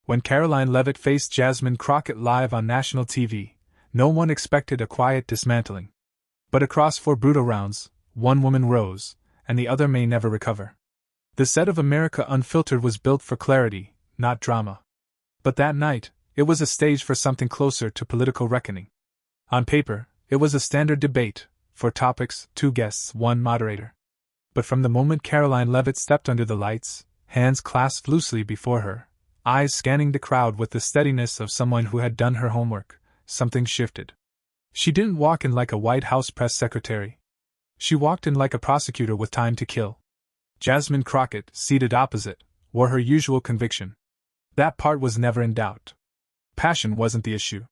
When Caroline Levit faced Jasmine Crockett live on national TV, no one expected a quiet dismantling. But across 4 brutal rounds, one woman rose, and the other may never recover. The set of America Unfiltered was built for clarity, not drama. But that night, it was a stage for something closer to political reckoning. On paper, it was a standard debate, 4 topics, 2 guests, 1 moderator. But from the moment Caroline Levit stepped under the lights, hands clasped loosely before her, eyes scanning the crowd with the steadiness of someone who had done her homework, something shifted. She didn't walk in like a White House press secretary. She walked in like a prosecutor with time to kill. Jasmine Crockett, seated opposite, wore her usual conviction. That part was never in doubt. Passion wasn't the issue.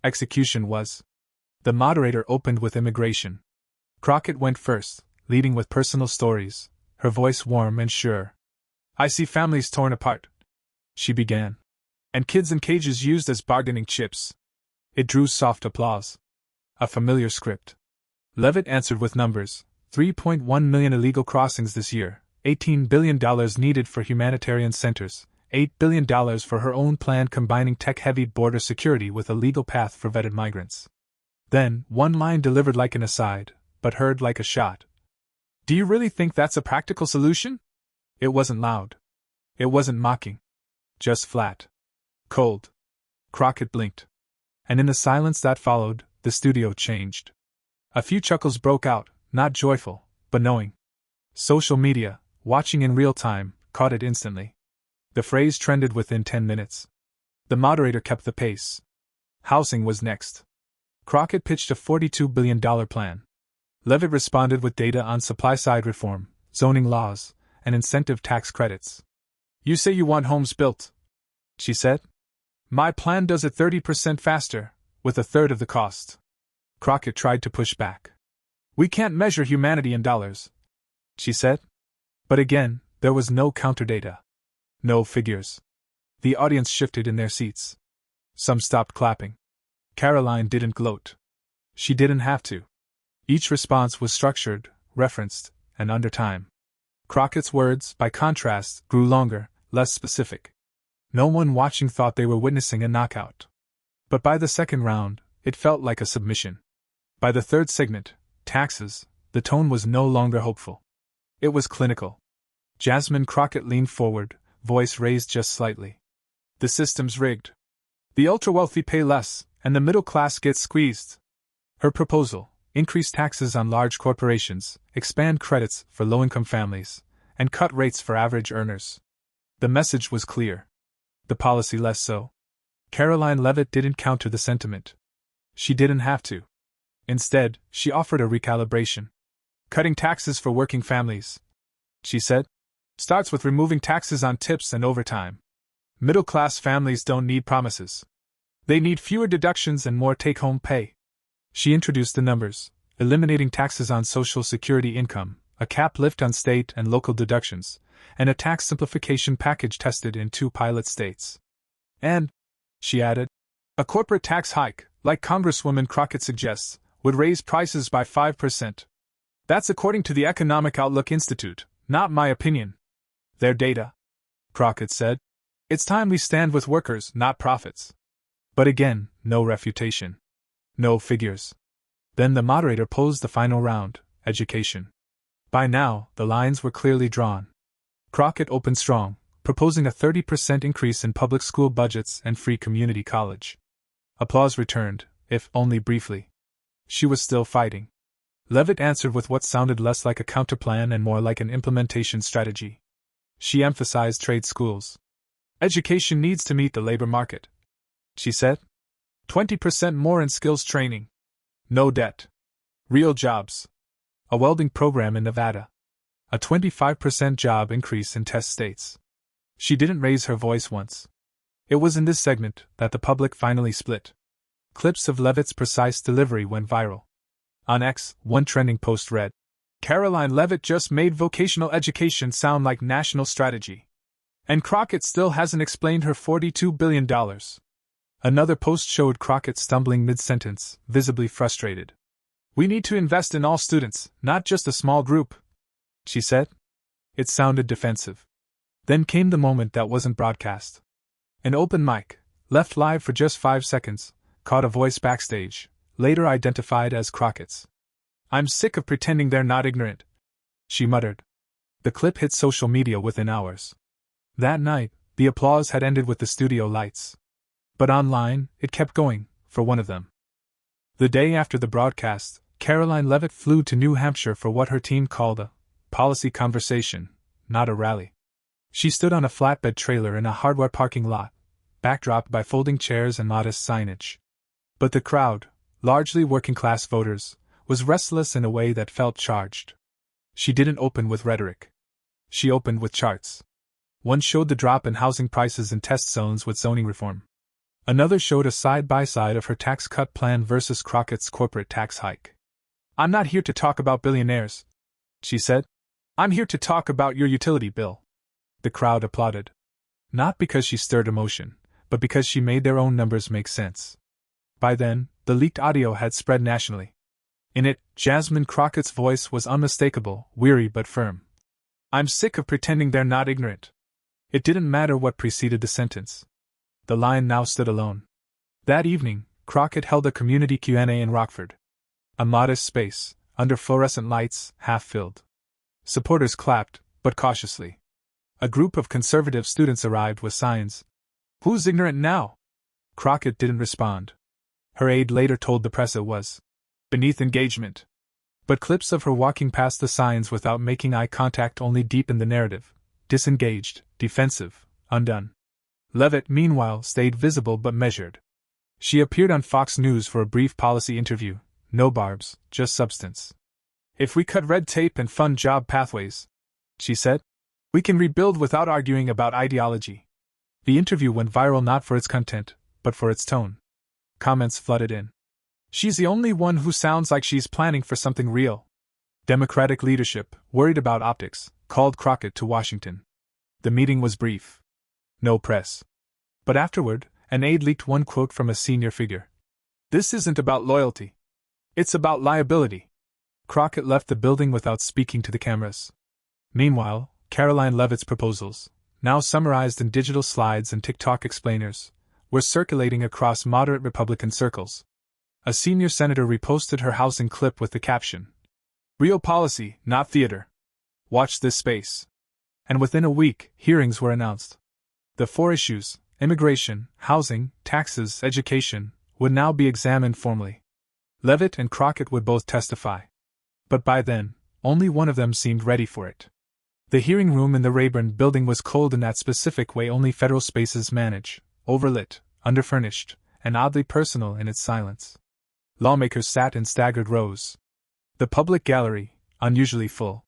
Execution was. The moderator opened with immigration. Crockett went first, leading with personal stories, her voice warm and sure. "I see families torn apart," she began. "And kids in cages used as bargaining chips." It drew soft applause. A familiar script. Levit answered with numbers: 3.1 million illegal crossings this year, $18 billion needed for humanitarian centers, $8 billion for her own plan combining tech-heavy border security with a legal path for vetted migrants. Then, one line delivered like an aside, but heard like a shot. "Do you really think that's a practical solution?" It wasn't loud. It wasn't mocking. Just flat. Cold. Crockett blinked. And in the silence that followed, the studio changed. A few chuckles broke out, not joyful, but knowing. Social media, watching in real time, caught it instantly. The phrase trended within 10 minutes. The moderator kept the pace. Housing was next. Crockett pitched a $42 billion plan. Levit responded with data on supply-side reform, zoning laws, and incentive tax credits. "You say you want homes built," she said. "My plan does it 30% faster, with a third of the cost." Crockett tried to push back. "We can't measure humanity in dollars," she said. But again, there was no counterdata. No figures. The audience shifted in their seats. Some stopped clapping. Caroline didn't gloat. She didn't have to. Each response was structured, referenced, and under time. Crockett's words, by contrast, grew longer, less specific. No one watching thought they were witnessing a knockout. But by the second round, it felt like a submission. By the third segment, taxes, the tone was no longer hopeful. It was clinical. Jasmine Crockett leaned forward, voice raised just slightly. "The system's rigged. The ultra-wealthy pay less, and the middle class gets squeezed." Her proposal: increase taxes on large corporations, expand credits for low-income families, and cut rates for average earners. The message was clear. The policy less so. Caroline Levit didn't counter the sentiment. She didn't have to. Instead, she offered a recalibration. "Cutting taxes for working families," she said, "starts with removing taxes on tips and overtime. Middle-class families don't need promises. They need fewer deductions and more take-home pay." She introduced the numbers: eliminating taxes on Social Security income, a cap lift on state and local deductions, and a tax simplification package tested in 2 pilot states. "And," she added, "a corporate tax hike, like Congresswoman Crockett suggests, would raise prices by 5%. That's according to the Economic Outlook Institute, not my opinion. Their data," Crockett said. "It's time we stand with workers, not profits." But again, no refutation. No figures. Then the moderator posed the final round: education. By now, the lines were clearly drawn. Crockett opened strong, proposing a 30% increase in public school budgets and free community college. Applause returned, if only briefly. She was still fighting. Levit answered with what sounded less like a counterplan and more like an implementation strategy. She emphasized trade schools. "Education needs to meet the labor market," she said. 20% more in skills training. No debt. Real jobs. A welding program in Nevada. A 25% job increase in test states. She didn't raise her voice once. It was in this segment that the public finally split. Clips of Levit's precise delivery went viral. On X, one trending post read, "Caroline Levit just made vocational education sound like national strategy. And Crockett still hasn't explained her $42 billion. Another post showed Crockett stumbling mid-sentence, visibly frustrated. "We need to invest in all students, not just a small group," she said. It sounded defensive. Then came the moment that wasn't broadcast. An open mic, left live for just 5 seconds, caught a voice backstage, later identified as Crockett's. "I'm sick of pretending they're not ignorant," she muttered. The clip hit social media within hours. That night, the applause had ended with the studio lights. But online, it kept going, for one of them. The day after the broadcast, Caroline Levitt flew to New Hampshire for what her team called a policy conversation, not a rally. She stood on a flatbed trailer in a hardware parking lot, backdropped by folding chairs and modest signage. But the crowd, largely working-class voters, was restless in a way that felt charged. She didn't open with rhetoric. She opened with charts. One showed the drop in housing prices in test zones with zoning reform. Another showed a side-by-side of her tax cut plan versus Crockett's corporate tax hike. "I'm not here to talk about billionaires," she said. "I'm here to talk about your utility bill." The crowd applauded. Not because she stirred emotion, but because she made their own numbers make sense. By then, the leaked audio had spread nationally. In it, Jasmine Crockett's voice was unmistakable, weary but firm. "I'm sick of pretending they're not ignorant." It didn't matter what preceded the sentence. The line now stood alone. That evening, Crockett held a community Q&A in Rockford. A modest space, under fluorescent lights, half-filled. Supporters clapped, but cautiously. A group of conservative students arrived with signs. "Who's ignorant now?" Crockett didn't respond. Her aide later told the press it was beneath engagement. But clips of her walking past the signs without making eye contact only deepened the narrative. Disengaged, defensive, undone. Levitt, meanwhile, stayed visible but measured. She appeared on Fox News for a brief policy interview. No barbs, just substance. "If we cut red tape and fund job pathways," she said, "we can rebuild without arguing about ideology." The interview went viral not for its content, but for its tone. Comments flooded in. "She's the only one who sounds like she's planning for something real." Democratic leadership, worried about optics, called Crockett to Washington. The meeting was brief. No press. But afterward, an aide leaked one quote from a senior figure. "This isn't about loyalty. It's about liability." Crockett left the building without speaking to the cameras. Meanwhile, Caroline Levitt's proposals, now summarized in digital slides and TikTok explainers, were circulating across moderate Republican circles. A senior senator reposted her housing clip with the caption, "Real policy, not theater. Watch this space." And within a week, hearings were announced. The 4 issues, immigration, housing, taxes, education, would now be examined formally. Levitt and Crockett would both testify. But by then, only one of them seemed ready for it. The hearing room in the Rayburn building was cold in that specific way only federal spaces manage, overlit, underfurnished, and oddly personal in its silence. Lawmakers sat in staggered rows. The public gallery, unusually full.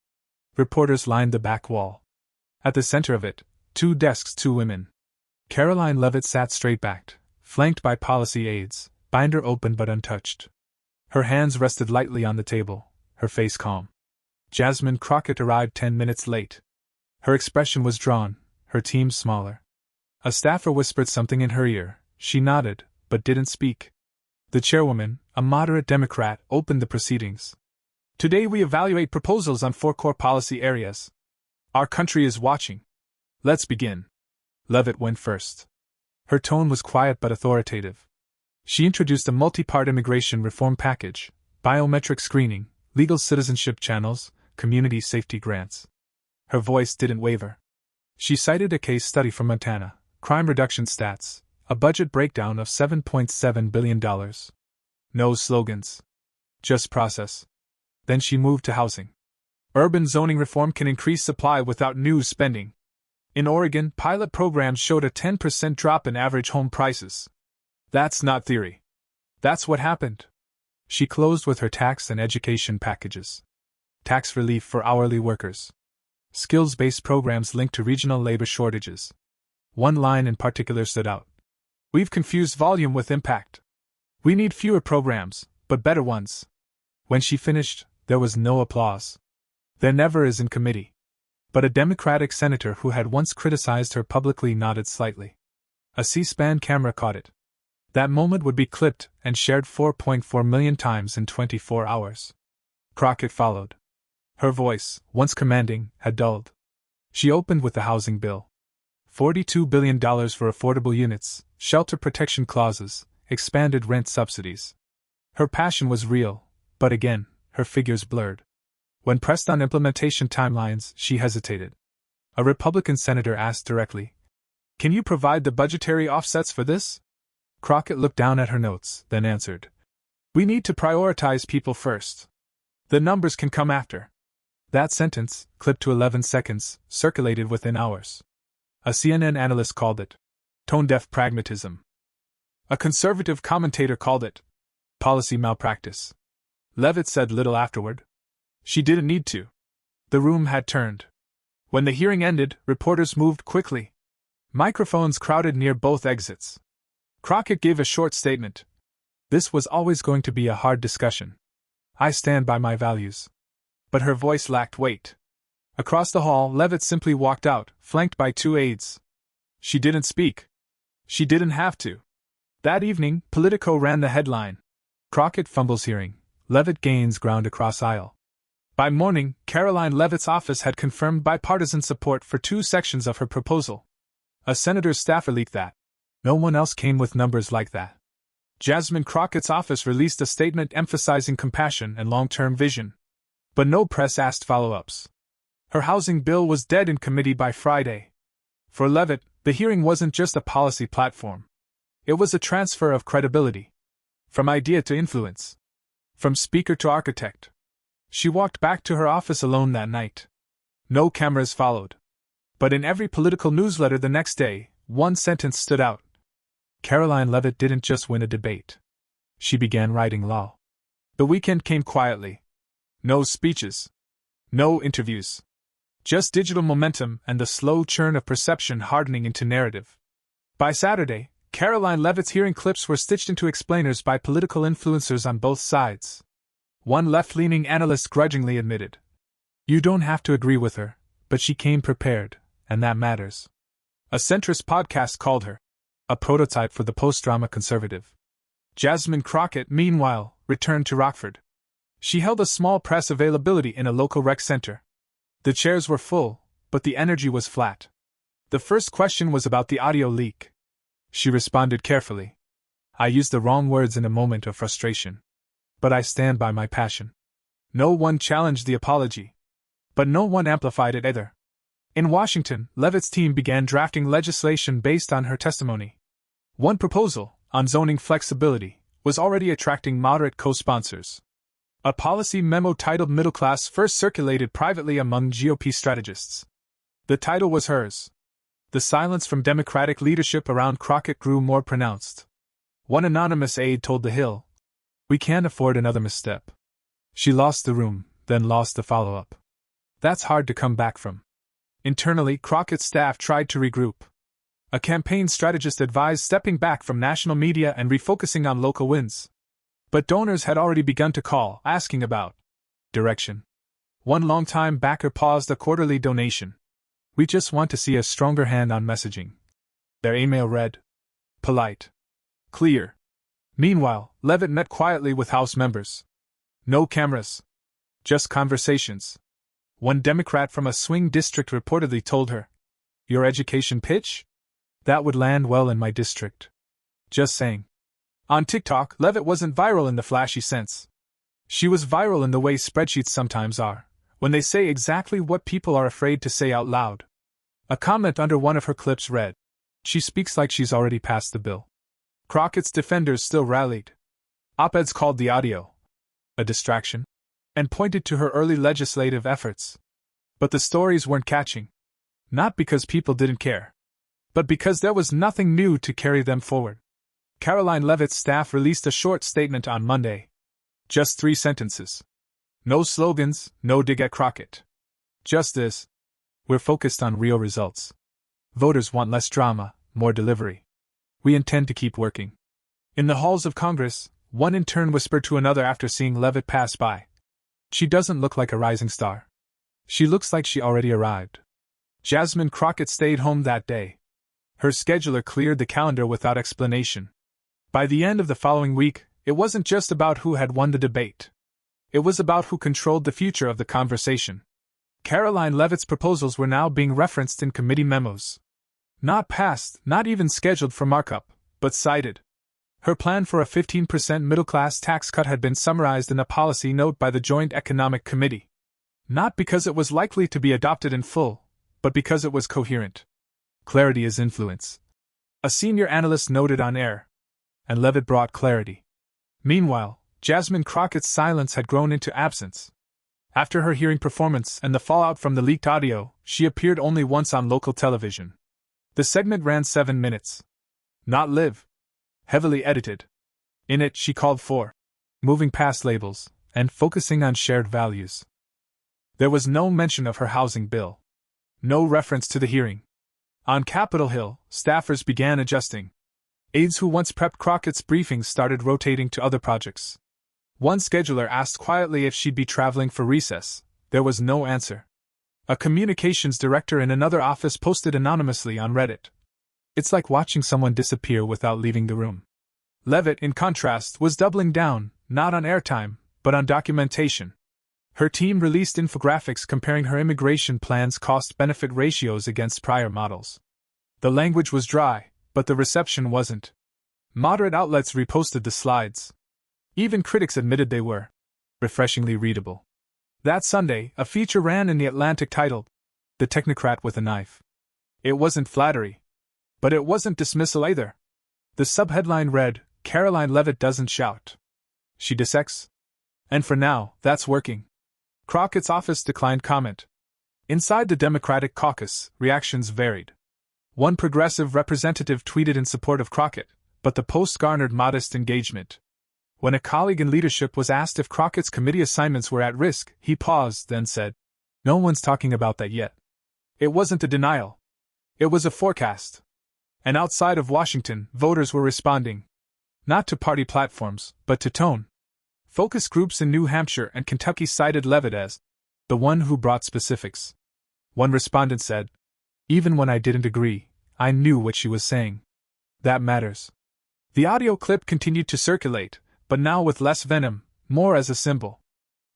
Reporters lined the back wall. At the center of it, 2 desks, 2 women. Caroline Levitt sat straight-backed, flanked by policy aides, binder open but untouched. Her hands rested lightly on the table, her face calm. Jasmine Crockett arrived 10 minutes late. Her expression was drawn, her team smaller. A staffer whispered something in her ear. She nodded, but didn't speak. The chairwoman, a moderate Democrat, opened the proceedings. "Today we evaluate proposals on 4 core policy areas. Our country is watching. Let's begin." Levitt went first. Her tone was quiet but authoritative. She introduced a multi-part immigration reform package, biometric screening, legal citizenship channels, community safety grants. Her voice didn't waver. She cited a case study from Montana, crime reduction stats, a budget breakdown of $7.7 billion. No slogans. Just process. Then she moved to housing. Urban zoning reform can increase supply without new spending. In Oregon, pilot programs showed a 10% drop in average home prices. That's not theory. That's what happened. She closed with her tax and education packages. Tax relief for hourly workers. Skills-based programs linked to regional labor shortages. One line in particular stood out. "We've confused volume with impact. We need fewer programs, but better ones." When she finished, there was no applause. There never is in committee. But a Democratic senator who had once criticized her publicly nodded slightly. A C-SPAN camera caught it. That moment would be clipped and shared 4.4 million times in 24 hours. Crockett followed. Her voice, once commanding, had dulled. She opened with the housing bill. $42 billion for affordable units, shelter protection clauses, expanded rent subsidies. Her passion was real, but again, her figures blurred. When pressed on implementation timelines, she hesitated. A Republican senator asked directly, "Can you provide the budgetary offsets for this?" Crockett looked down at her notes, then answered, "We need to prioritize people first. The numbers can come after." That sentence, clipped to 11 seconds, circulated within hours. A CNN analyst called it tone-deaf pragmatism. A conservative commentator called it policy malpractice. Levit said little afterward. She didn't need to. The room had turned. When the hearing ended, reporters moved quickly. Microphones crowded near both exits. Crockett gave a short statement. "This was always going to be a hard discussion. I stand by my values." But her voice lacked weight. Across the hall, Levit simply walked out, flanked by 2 aides. She didn't speak. She didn't have to. That evening, Politico ran the headline: Crockett fumbles hearing, Levit gains ground across aisle. By morning, Caroline Levit's office had confirmed bipartisan support for 2 sections of her proposal. A senator's staffer leaked that. No one else came with numbers like that. Jasmine Crockett's office released a statement emphasizing compassion and long-term vision. But no press asked follow-ups. Her housing bill was dead in committee by Friday. For Levit, the hearing wasn't just a policy platform. It was a transfer of credibility. From idea to influence. From speaker to architect. She walked back to her office alone that night. No cameras followed. But in every political newsletter the next day, one sentence stood out. Caroline Levit didn't just win a debate. She began writing law. The weekend came quietly. No speeches. No interviews. Just digital momentum and the slow churn of perception hardening into narrative. By Saturday, Caroline Levit's hearing clips were stitched into explainers by political influencers on both sides. One left-leaning analyst grudgingly admitted, "You don't have to agree with her, but she came prepared, and that matters." A centrist podcast called her a prototype for the post-drama conservative. Jasmine Crockett, meanwhile, returned to Rockford. She held a small press availability in a local rec center. The chairs were full, but the energy was flat. The first question was about the audio leak. She responded carefully. "I used the wrong words in a moment of frustration. But I stand by my passion." No one challenged the apology. But no one amplified it either. In Washington, Levit's team began drafting legislation based on her testimony. One proposal, on zoning flexibility, was already attracting moderate co-sponsors. A policy memo titled Middle Class first circulated privately among GOP strategists. The title was hers. The silence from Democratic leadership around Crockett grew more pronounced. One anonymous aide told The Hill, "We can't afford another misstep." She lost the room, then lost the follow-up. That's hard to come back from. Internally, Crockett's staff tried to regroup. A campaign strategist advised stepping back from national media and refocusing on local wins. But donors had already begun to call, asking about direction. One longtime backer paused a quarterly donation. "We just want to see a stronger hand on messaging." Their email read, polite, clear. Meanwhile, Levit met quietly with House members. No cameras. Just conversations. One Democrat from a swing district reportedly told her, "Your education pitch? That would land well in my district. Just saying." On TikTok, Levit wasn't viral in the flashy sense. She was viral in the way spreadsheets sometimes are, when they say exactly what people are afraid to say out loud. A comment under one of her clips read, "She speaks like she's already passed the bill." Crockett's defenders still rallied. Op-eds called the audio a distraction and pointed to her early legislative efforts. But the stories weren't catching. Not because people didn't care, but because there was nothing new to carry them forward. Caroline Levit's staff released a short statement on Monday. Just 3 sentences. No slogans, no dig at Crockett. Just this: "We're focused on real results. Voters want less drama, more delivery. We intend to keep working." In the halls of Congress, one intern whispered to another after seeing Levit pass by, "She doesn't look like a rising star. She looks like she already arrived." Jasmine Crockett stayed home that day. Her scheduler cleared the calendar without explanation. By the end of the following week, it wasn't just about who had won the debate. It was about who controlled the future of the conversation. Caroline Levit's proposals were now being referenced in committee memos. Not passed, not even scheduled for markup, but cited. Her plan for a 15% middle-class tax cut had been summarized in a policy note by the Joint Economic Committee. Not because it was likely to be adopted in full, but because it was coherent. Clarity is influence, a senior analyst noted on air. And Levit brought clarity. Meanwhile, Jasmine Crockett's silence had grown into absence. After her hearing performance and the fallout from the leaked audio, she appeared only once on local television. The segment ran 7 minutes. Not live. Heavily edited. In it, she called for moving past labels and focusing on shared values. There was no mention of her housing bill. No reference to the hearing. On Capitol Hill, staffers began adjusting. Aides who once prepped Crockett's briefings started rotating to other projects. One scheduler asked quietly if she'd be traveling for recess. There was no answer. A communications director in another office posted anonymously on Reddit. It's like watching someone disappear without leaving the room. Levit, in contrast, was doubling down, not on airtime, but on documentation. Her team released infographics comparing her immigration plan's cost-benefit ratios against prior models. The language was dry, but the reception wasn't. Moderate outlets reposted the slides. Even critics admitted they were refreshingly readable. That Sunday, a feature ran in The Atlantic titled, "The Technocrat with a Knife." It wasn't flattery. But it wasn't dismissal either. The subheadline read, "Caroline Levit doesn't shout. She dissects." And for now, that's working. Crockett's office declined comment. Inside the Democratic caucus, reactions varied. One progressive representative tweeted in support of Crockett, but the post garnered modest engagement. When a colleague in leadership was asked if Crockett's committee assignments were at risk, he paused, then said, "No one's talking about that yet." It wasn't a denial. It was a forecast. And outside of Washington, voters were responding. Not to party platforms, but to tone. Focus groups in New Hampshire and Kentucky cited Levit as the one who brought specifics. One respondent said, "Even when I didn't agree, I knew what she was saying. That matters." The audio clip continued to circulate, but now with less venom, more as a symbol.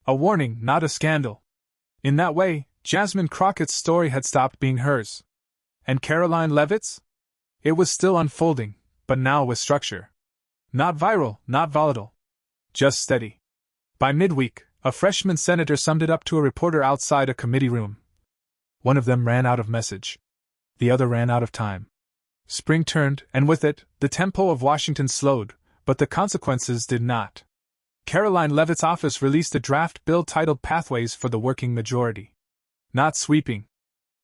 A warning, not a scandal. In that way, Jasmine Crockett's story had stopped being hers. And Caroline Levit's? It was still unfolding, but now with structure. Not viral, not volatile. Just steady. By midweek, a freshman senator summed it up to a reporter outside a committee room. One of them ran out of message. The other ran out of time. Spring turned, and with it, the tempo of Washington slowed, but the consequences did not. Caroline Levit's office released a draft bill titled Pathways for the Working Majority. Not sweeping.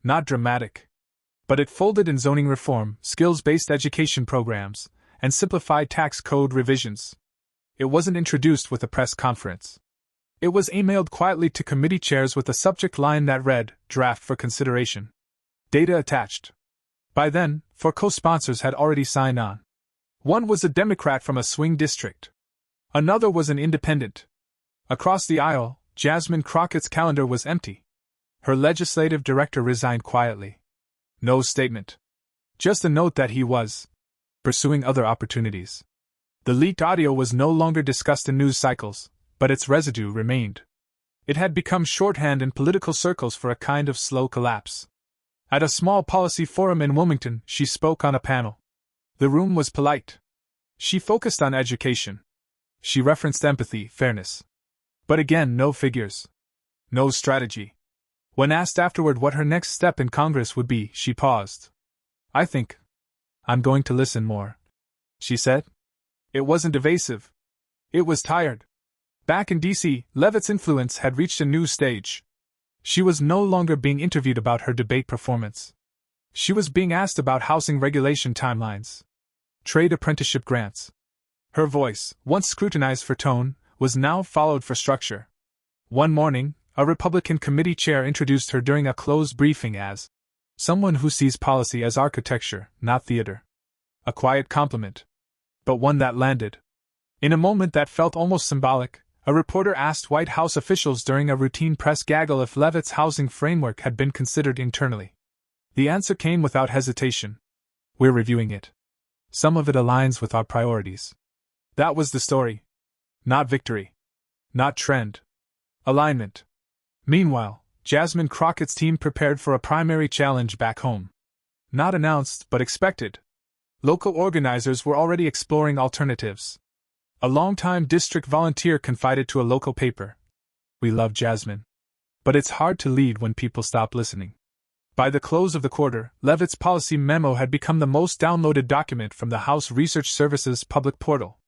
Not dramatic. But it folded in zoning reform, skills-based education programs, and simplified tax code revisions. It wasn't introduced with a press conference. It was emailed quietly to committee chairs with a subject line that read, "Draft for consideration." Data attached. By then, 4 co-sponsors had already signed on. One was a Democrat from a swing district. Another was an independent. Across the aisle, Jasmine Crockett's calendar was empty. Her legislative director resigned quietly. No statement. Just a note that he was pursuing other opportunities. The leaked audio was no longer discussed in news cycles, but its residue remained. It had become shorthand in political circles for a kind of slow collapse. At a small policy forum in Wilmington, she spoke on a panel. The room was polite. She focused on education. She referenced empathy, fairness. But again, no figures. No strategy. When asked afterward what her next step in Congress would be, she paused. "I think I'm going to listen more," she said. It wasn't evasive. It was tired. Back in D.C., Levit's influence had reached a new stage. She was no longer being interviewed about her debate performance. She was being asked about housing regulation timelines, trade apprenticeship grants. Her voice, once scrutinized for tone, was now followed for structure. One morning, a Republican committee chair introduced her during a closed briefing as someone who sees policy as architecture, not theater. A quiet compliment, but one that landed. In a moment that felt almost symbolic, a reporter asked White House officials during a routine press gaggle if Levit's housing framework had been considered internally. The answer came without hesitation. "We're reviewing it. Some of it aligns with our priorities." That was the story. Not victory. Not trend. Alignment. Meanwhile, Jasmine Crockett's team prepared for a primary challenge back home. Not announced, but expected. Local organizers were already exploring alternatives. A longtime district volunteer confided to a local paper, "We love Jasmine. But it's hard to lead when people stop listening." By the close of the quarter, Levit's policy memo had become the most downloaded document from the House Research Service's public portal.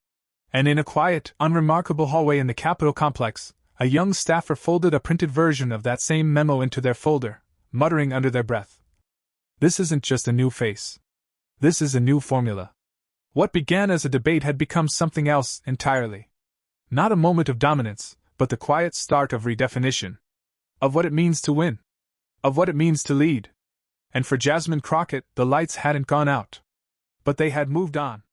And in a quiet, unremarkable hallway in the Capitol complex, a young staffer folded a printed version of that same memo into their folder, muttering under their breath, "This isn't just a new face. This is a new formula." What began as a debate had become something else entirely. Not a moment of dominance, but the quiet start of redefinition. Of what it means to win. Of what it means to lead. And for Jasmine Crockett, the lights hadn't gone out. But they had moved on.